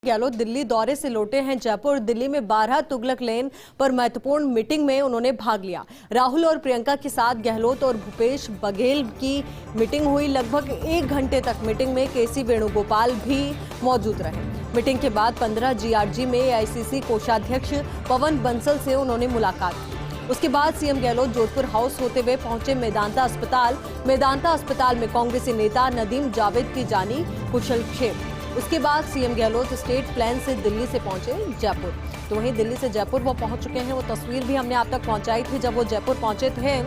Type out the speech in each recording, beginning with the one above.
गहलोत दिल्ली दौरे से लौटे हैं जयपुर। दिल्ली में 12 तुगलक लेन पर महत्वपूर्ण मीटिंग में उन्होंने भाग लिया। राहुल और प्रियंका के साथ गहलोत और भूपेश बघेल की मीटिंग हुई। लगभग 1 घंटे तक मीटिंग में केसी वेणुगोपाल भी मौजूद रहे। मीटिंग के बाद 15 जीआरजी में एआईसीसी कोषाध्यक्ष पवन बंसल से उन्होंने मुलाकात की। उसके बाद सीएम गहलोत जोधपुर हाउस होते हुए पहुंचे मेदांता अस्पताल। मेदांता अस्पताल में कांग्रेसी नेता नदीम जावेद की जानी कुशलक्षेम। उसके बाद सीएम गहलोत स्टेट प्लेन से दिल्ली से पहुंचे जयपुर। तो वहीं दिल्ली से जयपुर वो पहुंच चुके हैं। वो तस्वीर भी हमने आप तक पहुंचाई थी जब वो जयपुर पहुंचे थे।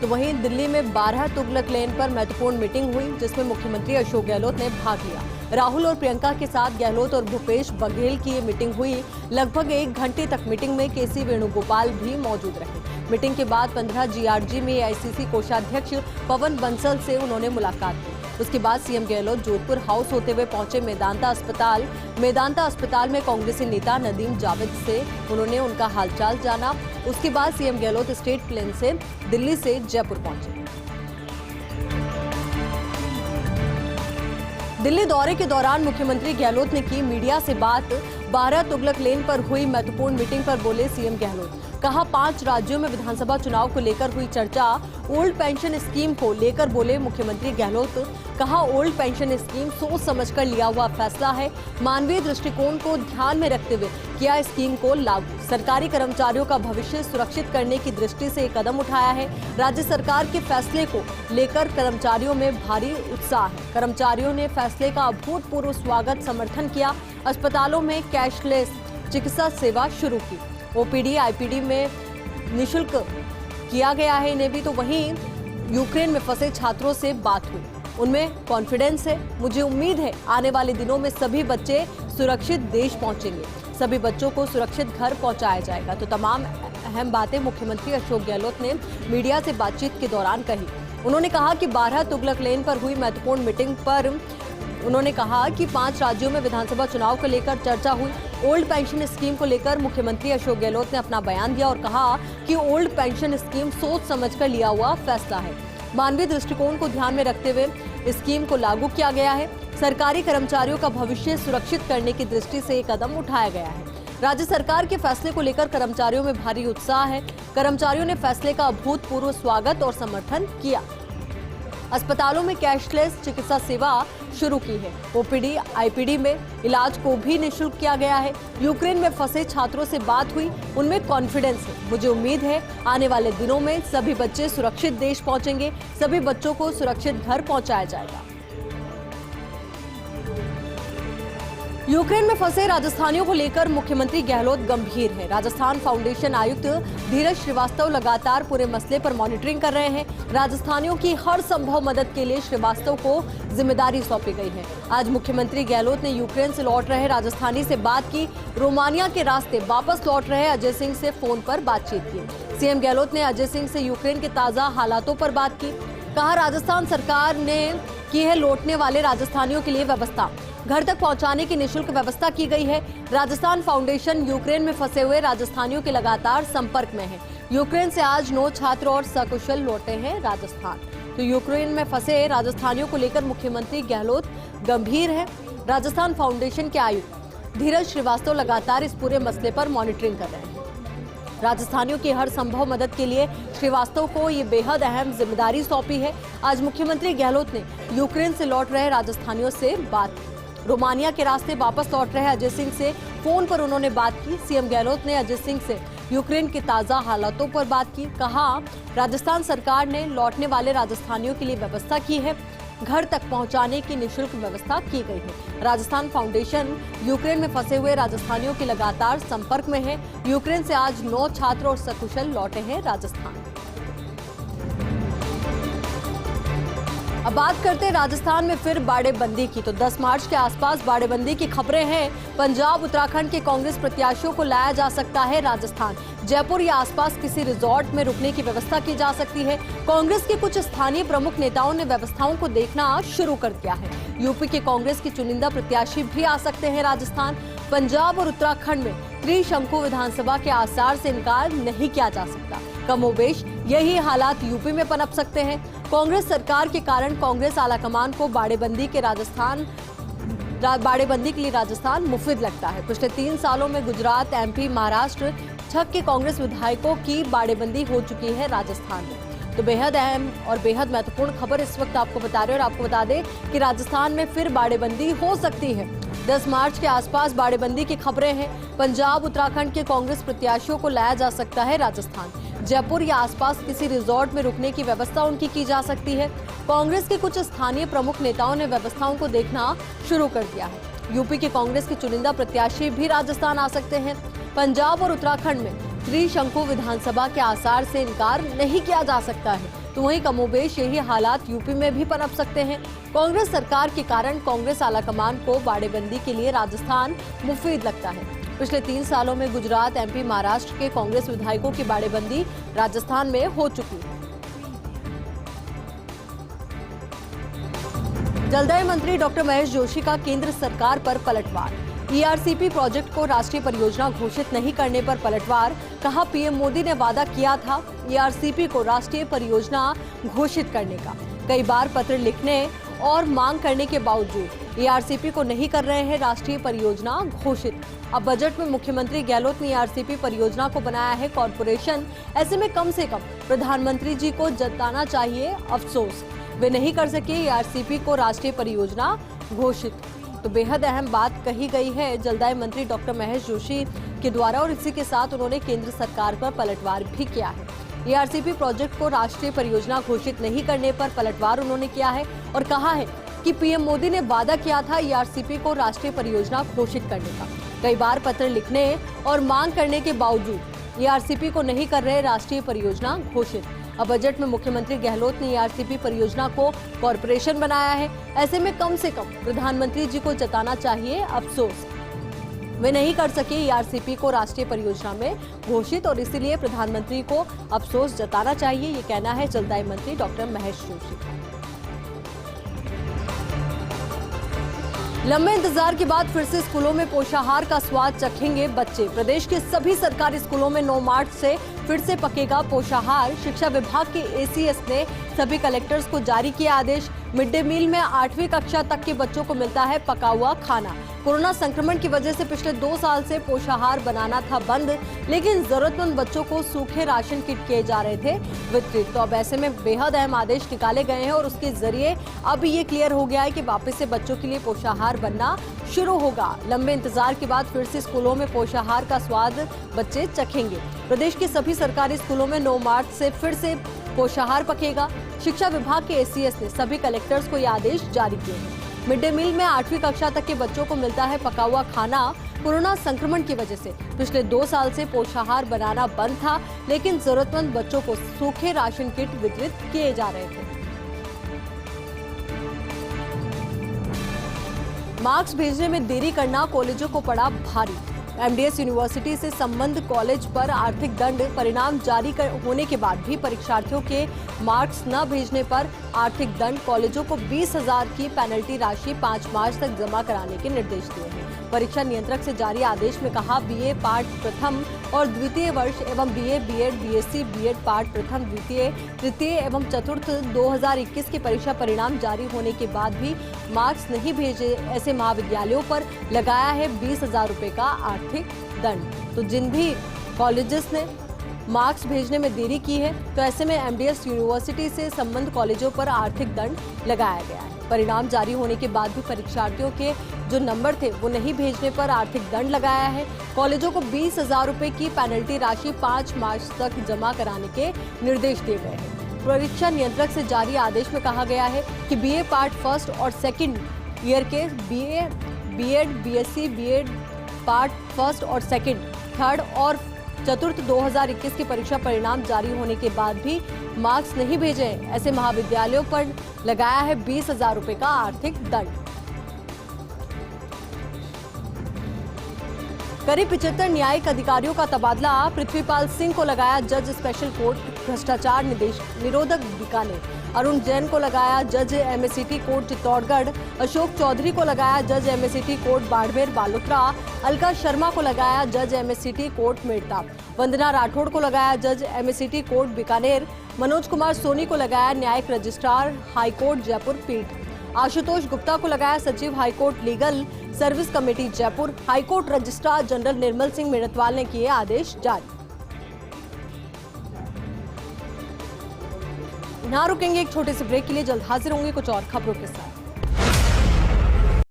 तो वहीं दिल्ली में 12 तुगलक लेन पर महत्वपूर्ण मीटिंग हुई, जिसमें मुख्यमंत्री अशोक गहलोत ने भाग लिया। राहुल और प्रियंका के साथ गहलोत और भूपेश बघेल की ये मीटिंग हुई। लगभग 1 घंटे तक मीटिंग में केसी वेणुगोपाल भी मौजूद रहे। मीटिंग के बाद 15 जीआरजी में एआईसीसी कोषाध्यक्ष पवन बंसल से उन्होंने मुलाकात की। उसके बाद सीएम गहलोत जोधपुर हाउस होते हुए पहुंचे मेदांता अस्पताल। मेदांता अस्पताल में कांग्रेसी नेता नदीम जावेद से उन्होंने उनका हालचाल जाना। उसके बाद सीएम गहलोत स्टेट प्लेन से दिल्ली से जयपुर पहुंचे। दिल्ली दौरे के दौरान मुख्यमंत्री गहलोत ने की मीडिया से बात। 12 तुगलक लेन पर हुई महत्वपूर्ण मीटिंग पर बोले सीएम गहलोत। कहा 5 राज्यों में विधानसभा चुनाव को लेकर हुई चर्चा। ओल्ड पेंशन स्कीम को लेकर बोले मुख्यमंत्री गहलोत। कहा ओल्ड पेंशन स्कीम सोच समझकर लिया हुआ फैसला है। मानवीय दृष्टिकोण को ध्यान में रखते हुए किया स्कीम को लागू। सरकारी कर्मचारियों का भविष्य सुरक्षित करने की दृष्टि से एक कदम उठाया है। राज्य सरकार के फैसले को लेकर कर्मचारियों में भारी उत्साह है। कर्मचारियों ने फैसले का अभूतपूर्व स्वागत समर्थन किया। अस्पतालों में कैशलेस चिकित्सा सेवा शुरू की। ओपीडी आईपीडी में निःशुल्क किया गया है इन्हें भी। तो वहीं यूक्रेन में फंसे छात्रों से बात हुई। उनमें कॉन्फिडेंस है। मुझे उम्मीद है आने वाले दिनों में सभी बच्चे सुरक्षित देश पहुंचेंगे। सभी बच्चों को सुरक्षित घर पहुंचाया जाएगा। तो तमाम अहम बातें मुख्यमंत्री अशोक गहलोत ने मीडिया से बातचीत के दौरान कही। उन्होंने कहा कि 12 तुगलक लेन पर हुई महत्वपूर्ण मीटिंग पर उन्होंने कहा कि 5 राज्यों में विधानसभा चुनाव को लेकर चर्चा हुई। ओल्ड पेंशन स्कीम को लेकर मुख्यमंत्री अशोक गहलोत ने अपना बयान दिया और कहा कि ओल्ड पेंशन स्कीम सोच समझकर लिया हुआ फैसला है। मानवीय दृष्टिकोण को ध्यान में रखते हुए स्कीम को लागू किया गया है। सरकारी कर्मचारियों का भविष्य सुरक्षित करने की दृष्टि से एक कदम उठाया गया है। राज्य सरकार के फैसले को लेकर कर्मचारियों में भारी उत्साह है। कर्मचारियों ने फैसले का अभूतपूर्व स्वागत और समर्थन किया। अस्पतालों में कैशलेस चिकित्सा सेवा शुरू की है। ओपीडी आईपीडी में इलाज को भी निःशुल्क किया गया है। यूक्रेन में फंसे छात्रों से बात हुई। उनमें कॉन्फिडेंस है। मुझे उम्मीद है आने वाले दिनों में सभी बच्चे सुरक्षित देश पहुंचेंगे। सभी बच्चों को सुरक्षित घर पहुंचाया जाएगा। यूक्रेन में फंसे राजस्थानियों को लेकर मुख्यमंत्री गहलोत गंभीर है। राजस्थान फाउंडेशन आयुक्त धीरज श्रीवास्तव लगातार पूरे मसले पर मॉनिटरिंग कर रहे हैं। राजस्थानियों की हर संभव मदद के लिए श्रीवास्तव को जिम्मेदारी सौंपी गई है। आज मुख्यमंत्री गहलोत ने यूक्रेन से लौट रहे राजस्थानी से बात की। रोमानिया के रास्ते वापस लौट रहे अजय सिंह से फोन पर बातचीत की। सीएम गहलोत ने अजय सिंह से यूक्रेन के ताजा हालातों पर बात की। कहा राजस्थान सरकार ने की है लौटने वाले राजस्थानियों के लिए व्यवस्था। घर तक पहुंचाने की निःशुल्क व्यवस्था की गई है। राजस्थान फाउंडेशन यूक्रेन में फंसे हुए राजस्थानियों के लगातार संपर्क में है। यूक्रेन से आज 9 छात्र और सकुशल लौटे हैं राजस्थान। तो यूक्रेन में फंसे राजस्थानियों को लेकर मुख्यमंत्री गहलोत गंभीर है। राजस्थान फाउंडेशन के आयुक्त धीरज श्रीवास्तव लगातार इस पूरे मसले पर मॉनिटरिंग कर रहे हैं। राजस्थानियों की हर संभव मदद के लिए श्रीवास्तव को ये बेहद अहम जिम्मेदारी सौंपी है। आज मुख्यमंत्री गहलोत ने यूक्रेन से लौट रहे राजस्थानियों से बात की। रोमानिया के रास्ते वापस लौट रहे अजय सिंह से फोन पर उन्होंने बात की। सीएम गहलोत ने अजय सिंह से यूक्रेन के ताजा हालातों पर बात की। कहा राजस्थान सरकार ने लौटने वाले राजस्थानियों के लिए व्यवस्था की है। घर तक पहुंचाने की निःशुल्क व्यवस्था की गई है। राजस्थान फाउंडेशन यूक्रेन में फंसे हुए राजस्थानियों के लगातार संपर्क में है। यूक्रेन से आज 9 छात्र और सकुशल लौटे हैं राजस्थान। अब बात करते हैं राजस्थान में फिर बाड़ेबंदी की। तो 10 मार्च के आसपास बाड़ेबंदी की खबरें हैं। पंजाब उत्तराखंड के कांग्रेस प्रत्याशियों को लाया जा सकता है राजस्थान। जयपुर या आसपास किसी रिजॉर्ट में रुकने की व्यवस्था की जा सकती है। कांग्रेस के कुछ स्थानीय प्रमुख नेताओं ने व्यवस्थाओं को देखना शुरू कर दिया है। यूपी के कांग्रेस के चुनिंदा प्रत्याशी भी आ सकते हैं राजस्थान। पंजाब और उत्तराखंड में त्रिशंकु विधानसभा के आसार से इनकार नहीं किया जा सकता। कमोबेश यही हालात यूपी में पनप सकते हैं। कांग्रेस सरकार के कारण कांग्रेस आलाकमान को बाड़ेबंदी के बाड़ेबंदी के लिए राजस्थान मुफीद लगता है। पिछले 3 सालों में गुजरात, एमपी, महाराष्ट्र, 6 के कांग्रेस विधायकों की बाड़ेबंदी हो चुकी है राजस्थान में। तो बेहद अहम और बेहद महत्वपूर्ण खबर इस वक्त आपको बता रहे हैं और आपको बता दें कि राजस्थान में फिर बाड़ेबंदी हो सकती है। 10 मार्च के आसपास बाड़ेबंदी की खबरें हैं। पंजाब, उत्तराखंड के कांग्रेस प्रत्याशियों को लाया जा सकता है राजस्थान। जयपुर या आसपास किसी रिजॉर्ट में रुकने की व्यवस्था उनकी की जा सकती है। कांग्रेस के कुछ स्थानीय प्रमुख नेताओं ने व्यवस्थाओं को देखना शुरू कर दिया है। यूपी के कांग्रेस के चुनिंदा प्रत्याशी भी राजस्थान आ सकते हैं। पंजाब और उत्तराखंड में त्रिशंकु विधानसभा के आसार से इनकार नहीं किया जा सकता है, तो वहीं कमोबेश यही हालात यूपी में भी पनप सकते हैं। कांग्रेस सरकार के कारण कांग्रेस आलाकमान को बाड़ेबंदी के लिए राजस्थान मुफीद लगता है। पिछले 3 सालों में गुजरात, एमपी, महाराष्ट्र के कांग्रेस विधायकों की बाड़ेबंदी राजस्थान में हो चुकी है। जलदाय मंत्री डॉक्टर महेश जोशी का केंद्र सरकार पर पलटवार। ईआरसीपी प्रोजेक्ट को राष्ट्रीय परियोजना घोषित नहीं करने पर पलटवार। कहा, पीएम मोदी ने वादा किया था ईआरसीपी को राष्ट्रीय परियोजना घोषित करने का। कई बार पत्र लिखने और मांग करने के बावजूद ईआरसीपी को नहीं कर रहे हैं राष्ट्रीय परियोजना घोषित। अब बजट में मुख्यमंत्री गहलोत ने ईआरसीपी परियोजना को बनाया है कॉर्पोरेशन। ऐसे में कम से कम प्रधानमंत्री जी को जताना चाहिए अफसोस, वे नहीं कर सके ईआरसीपी को राष्ट्रीय परियोजना घोषित। तो बेहद अहम बात कही गई है जलदाय मंत्री डॉक्टर महेश जोशी के द्वारा और इसी के साथ उन्होंने केंद्र सरकार पर पलटवार भी किया है। ईआरसीपी प्रोजेक्ट को राष्ट्रीय परियोजना घोषित नहीं करने पर पलटवार उन्होंने किया है और कहा है कि पीएम मोदी ने वादा किया था ईआरसीपी को राष्ट्रीय परियोजना घोषित करने का। कई बार पत्र लिखने और मांग करने के बावजूद ईआरसीपी को नहीं कर रहे राष्ट्रीय परियोजना घोषित। अब बजट में मुख्यमंत्री गहलोत ने ईआरसीपी परियोजना को कॉर्पोरेशन बनाया है। ऐसे में कम से कम प्रधानमंत्री जी को जताना चाहिए अफसोस, वे नहीं कर सके ईआरसीपी को राष्ट्रीय परियोजना में घोषित और इसीलिए प्रधानमंत्री को अफसोस जताना चाहिए, ये कहना है जलदाय मंत्री डॉक्टर महेश जोशी का। लंबे इंतजार के बाद फिर से स्कूलों में पोषाहार का स्वाद चखेंगे बच्चे। प्रदेश के सभी सरकारी स्कूलों में 9 मार्च से फिर से पकेगा पोषाहार। शिक्षा विभाग के एसीएस ने सभी कलेक्टर्स को जारी किया आदेश। मिड डे मील में 8वीं कक्षा तक के बच्चों को मिलता है पका हुआ खाना। कोरोना संक्रमण की वजह से पिछले 2 साल से पोषाहार बनाना था बंद, लेकिन जरूरतमंद बच्चों को सूखे राशन किट किए जा रहे थे वितरित। तो अब ऐसे में बेहद अहम आदेश निकाले गए हैं और उसके जरिए अब ये क्लियर हो गया है कि वापस से बच्चों के लिए पोषाहार बनना शुरू होगा। लंबे इंतजार के बाद फिर से स्कूलों में पोषाहार का स्वाद बच्चे चखेंगे। प्रदेश के सभी सरकारी स्कूलों में 9 मार्च से फिर से पोषाहार पकेगा। शिक्षा विभाग के एसीएस ने सभी कलेक्टर्स को ये आदेश जारी किए हैं। मिड डे मील में 8वीं कक्षा तक के बच्चों को मिलता है पका हुआ खाना। कोरोना संक्रमण की वजह से पिछले 2 साल से पोषाहार बनाना बंद था, लेकिन जरूरतमंद बच्चों को सूखे राशन किट वितरित किए जा रहे थे। मार्क्स भेजने में देरी करना कॉलेजों को पड़ा भारी। एमडीएस यूनिवर्सिटी से संबंध कॉलेज पर आर्थिक दंड। परिणाम जारी होने के बाद भी परीक्षार्थियों के मार्क्स न भेजने पर आर्थिक दंड। कॉलेजों को 20,000 की पेनल्टी राशि 5 मार्च तक जमा कराने के निर्देश दिए हैं। परीक्षा नियंत्रक से जारी आदेश में कहा, बीए पार्ट प्रथम और द्वितीय वर्ष एवं BA, BEd, BSc, BEd part प्रथम, द्वितीय, तृतीय एवं चतुर्थ 2021 के परीक्षा परिणाम जारी होने के बाद भी मार्क्स नहीं भेजे ऐसे महाविद्यालयों पर लगाया है 20,000 रुपए का आर्थिक दंड। तो जिन भी कॉलेजेस ने मार्क्स भेजने में देरी की है, तो ऐसे में एमडीएस यूनिवर्सिटी से संबंध कॉलेजों पर आर्थिक दंड लगाया गया है। परिणाम जारी होने के बाद भी परीक्षार्थियों के जो नंबर थे वो नहीं भेजने पर आर्थिक दंड लगाया है। कॉलेजों को 20,000 रुपए की पेनल्टी राशि 5 मार्च तक जमा कराने के निर्देश दिए गए हैं। परीक्षा नियंत्रक से जारी आदेश में कहा गया है कि बीए पार्ट फर्स्ट और सेकंड ईयर के BA, BEd, BSc, BEd part first और सेकंड, थर्ड और चतुर्थ 2021 की परीक्षा परिणाम जारी होने के बाद भी मार्क्स नहीं भेजे ऐसे महाविद्यालयों पर लगाया है 20,000 रुपए का आर्थिक दंड। करीब 75 न्यायिक अधिकारियों का तबादला। पृथ्वीपाल सिंह को लगाया जज स्पेशल कोर्ट भ्रष्टाचार निरोधक बीकानेर। अरुण जैन को लगाया जज एमएससीटी कोर्ट चित्तौड़गढ़। अशोक चौधरी को लगाया जज एमएससीटी कोर्ट बाड़मेर बालोतरा। अलका शर्मा को लगाया जज एमएससीटी कोर्ट मेड़ता। वंदना राठौड़ को लगाया जज एमएससीटी कोर्ट बीकानेर। मनोज कुमार सोनी को लगाया न्यायिक रजिस्ट्रार हाईकोर्ट जयपुर पीठ। आशुतोष गुप्ता को लगाया सचिव, high court legal service committee Jaipur. High court registrar general Nirmal Singh Medatwal ने किए आदेश जारी। ना रुकेंगे एक छोटे से ब्रेक के लिए, जल्द हाजिर होंगे कुछ और खबरों के साथ।